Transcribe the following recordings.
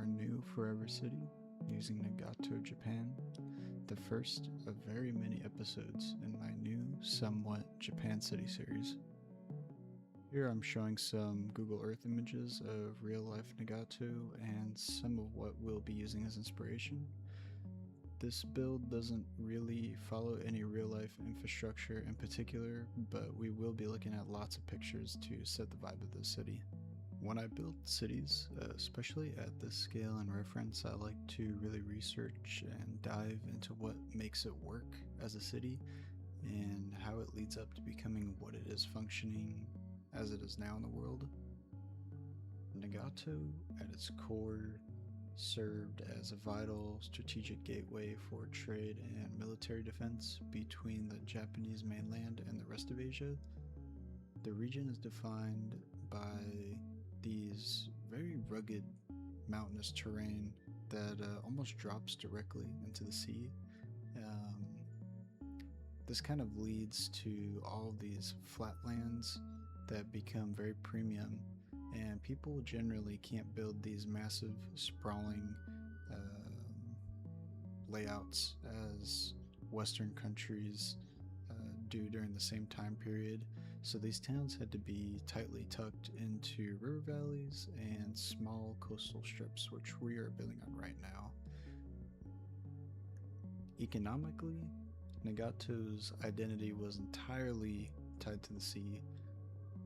our new forever city using Nagato, Japan, the first of very many episodes in my new, somewhat Japan City series. Here I'm showing some Google Earth images of real life Nagato and some of what we'll be using as inspiration. This build doesn't really follow any real life infrastructure in particular, but we will be looking at lots of pictures to set the vibe of the city. When I build cities, especially at this scale and reference, I like to really research and dive into what makes it work as a city and how it leads up to becoming what it is functioning as it is now in the world. Nagato, at its core, served as a vital strategic gateway for trade and military defense between the Japanese mainland and the rest of Asia. The region is defined by these very rugged mountainous terrain that almost drops directly into the sea. This kind of leads to all these flatlands that become very premium, and people generally can't build these massive sprawling layouts as Western countries do during the same time period. So these towns had to be tightly tucked into river valleys and small coastal strips, which we are building on right now. Economically, Nagato's identity was entirely tied to the sea.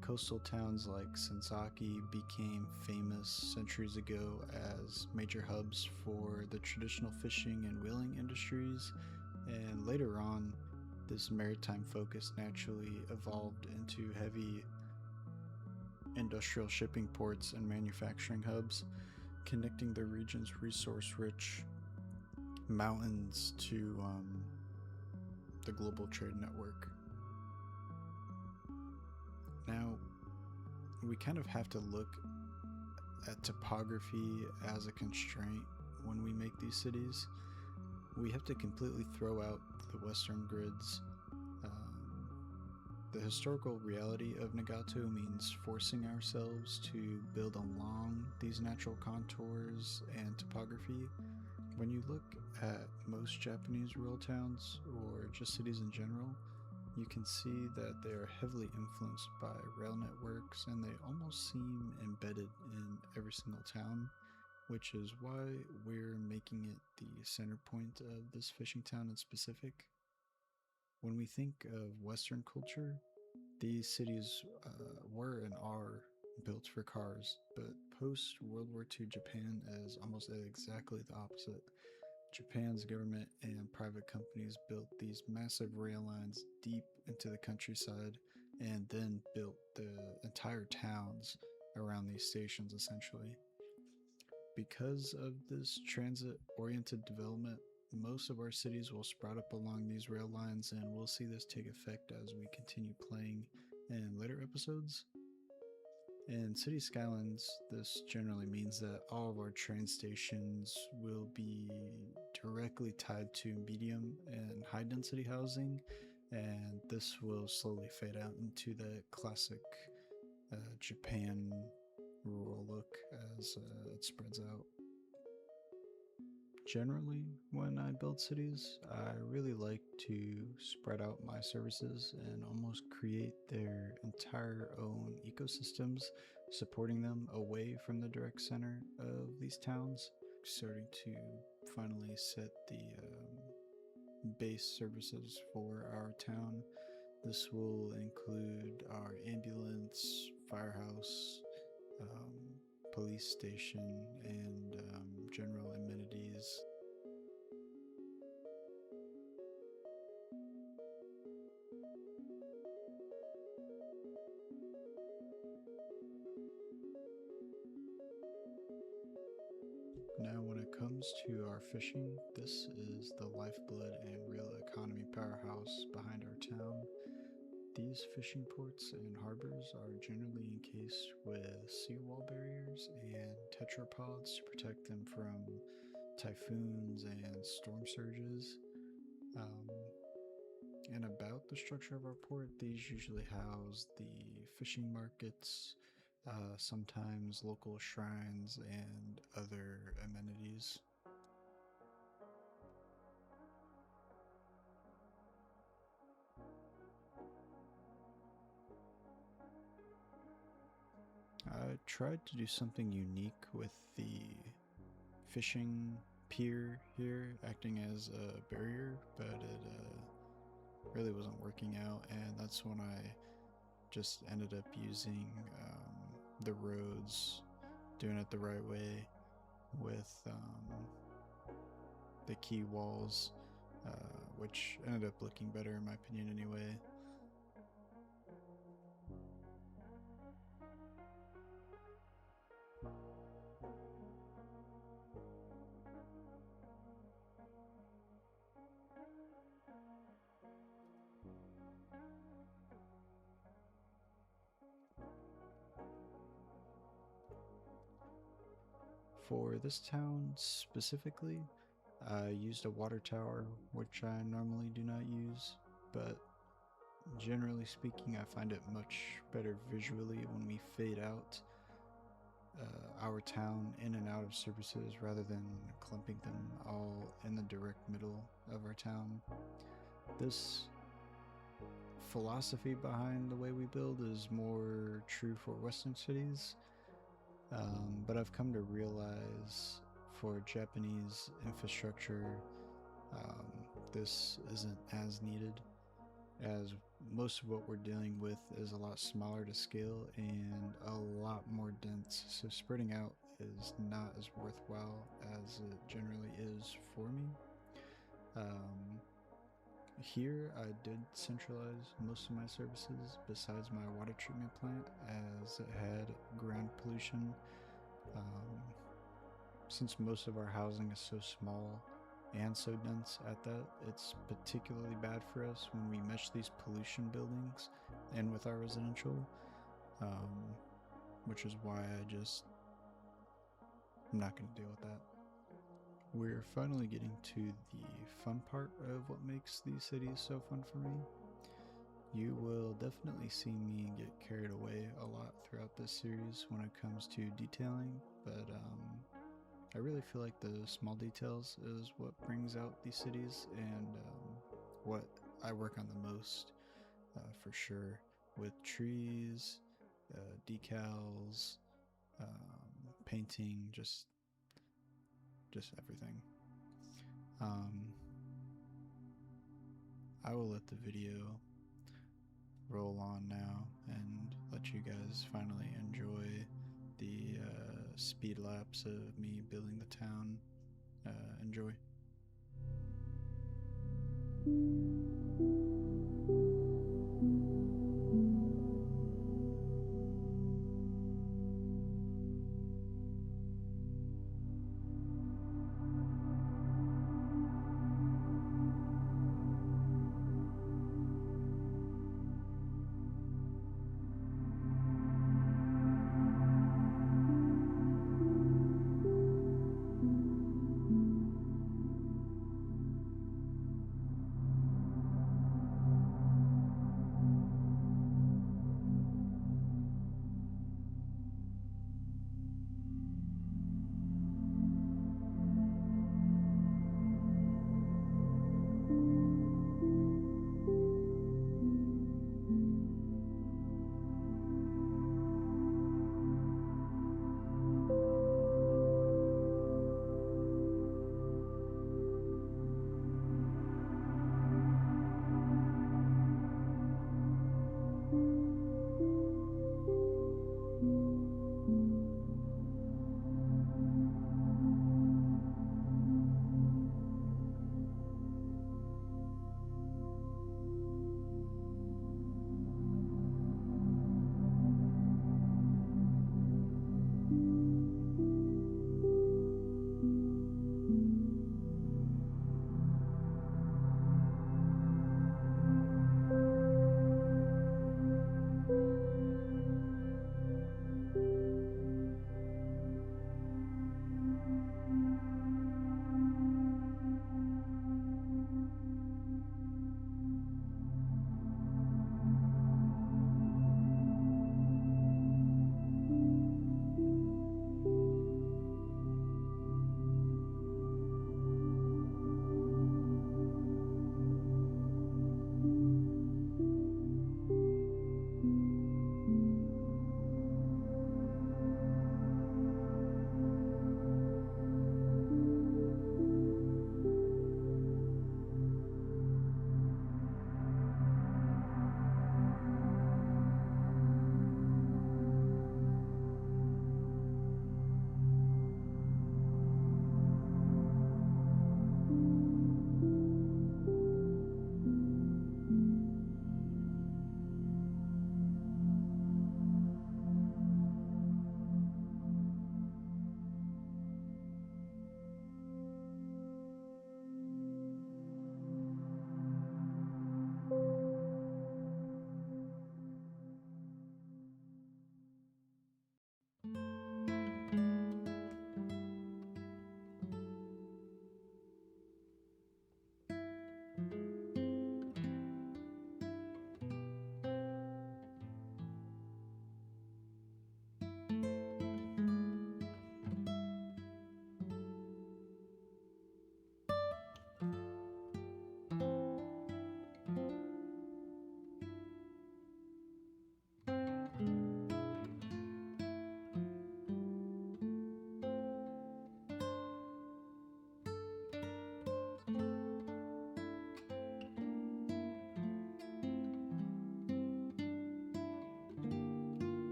Coastal towns like Sensaki became famous centuries ago as major hubs for the traditional fishing and whaling industries, and later on, this maritime focus naturally evolved into heavy industrial shipping ports and manufacturing hubs, connecting the region's resource-rich mountains to the global trade network. Now, we kind of have to look at topography as a constraint when we make these cities. We have to completely throw out the Western grids. The historical reality of Nagato means forcing ourselves to build along these natural contours and topography. When you look at most Japanese rural towns, or just cities in general, you can see that they are heavily influenced by rail networks, and they almost seem embedded in every single town, which is why we're making it the center point of this fishing town in specific. When we think of Western culture, these cities were and are built for cars, but post World War II Japan is almost exactly the opposite. Japan's government and private companies built these massive rail lines deep into the countryside and then built the entire towns around these stations essentially. Because of this transit-oriented development, most of our cities will sprout up along these rail lines, and we'll see this take effect as we continue playing in later episodes. In city skylines, this generally means that all of our train stations will be directly tied to medium and high density housing, and this will slowly fade out into the classic Japan rural look as it spreads out. Generally, when I build cities, I really like to spread out my services and almost create their entire own ecosystems, supporting them away from the direct center of these towns. Starting to finally set the base services for our town. This will include our ambulance, firehouse, police station, and general amenities. Now, when it comes to our fishing, this is the lifeblood and real economy powerhouse behind our town. These fishing ports and harbors are generally encased with seawall barriers and tetrapods to protect them from typhoons and storm surges. And about the structure of our port, these usually house the fishing markets, sometimes local shrines and other amenities. I tried to do something unique with the fishing pier here, acting as a barrier, but it really wasn't working out, and that's when I just ended up using the roads, doing it the right way with the key walls, which ended up looking better in my opinion anyway. For this town specifically, I used a water tower, which I normally do not use, but generally speaking, I find it much better visually when we fade out our town in and out of services rather than clumping them all in the direct middle of our town. This philosophy behind the way we build is more true for Western cities, but I've come to realize for Japanese infrastructure, um, this isn't as needed, as most of what we're dealing with is a lot smaller to scale and a lot more dense. So spreading out is not as worthwhile as it generally is for me. Here, I did centralize most of my services besides my water treatment plant, as it had ground pollution. Um, since most of our housing is so small and so dense at that, it's particularly bad for us when we mesh these pollution buildings in with our residential, um, which is why I'm not going to deal with that. We're finally getting to the fun part of what makes these cities so fun for me. You will definitely see me get carried away a lot throughout this series when it comes to detailing, but I really feel like the small details is what brings out these cities and what I work on the most, for sure, with trees, decals, painting, just everything. I will let the video roll on now and let you guys finally enjoy the speed lapse of me building the town. Enjoy.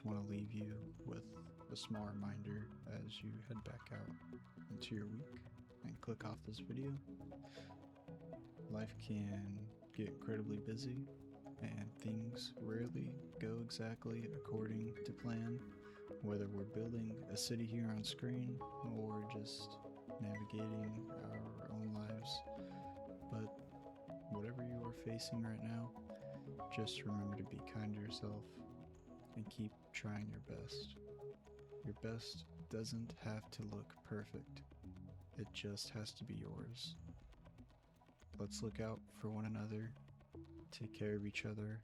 want to leave you with a small reminder as you head back out into your week and click off this video. Life can get incredibly busy, and things rarely go exactly according to plan, whether we're building a city here on screen or just navigating our own lives. But whatever you are facing right now, just remember to be kind to yourself and keep trying your best. Your best doesn't have to look perfect, it just has to be yours. Let's look out for one another, take care of each other,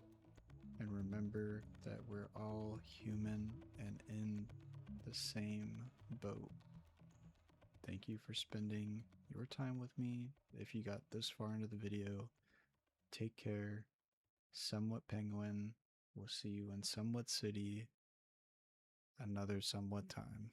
and remember that we're all human and in the same boat. Thank you for spending your time with me. If you got this far into the video, take care. Somewhat Penguin. We'll see you in Somewhat City another somewhat time.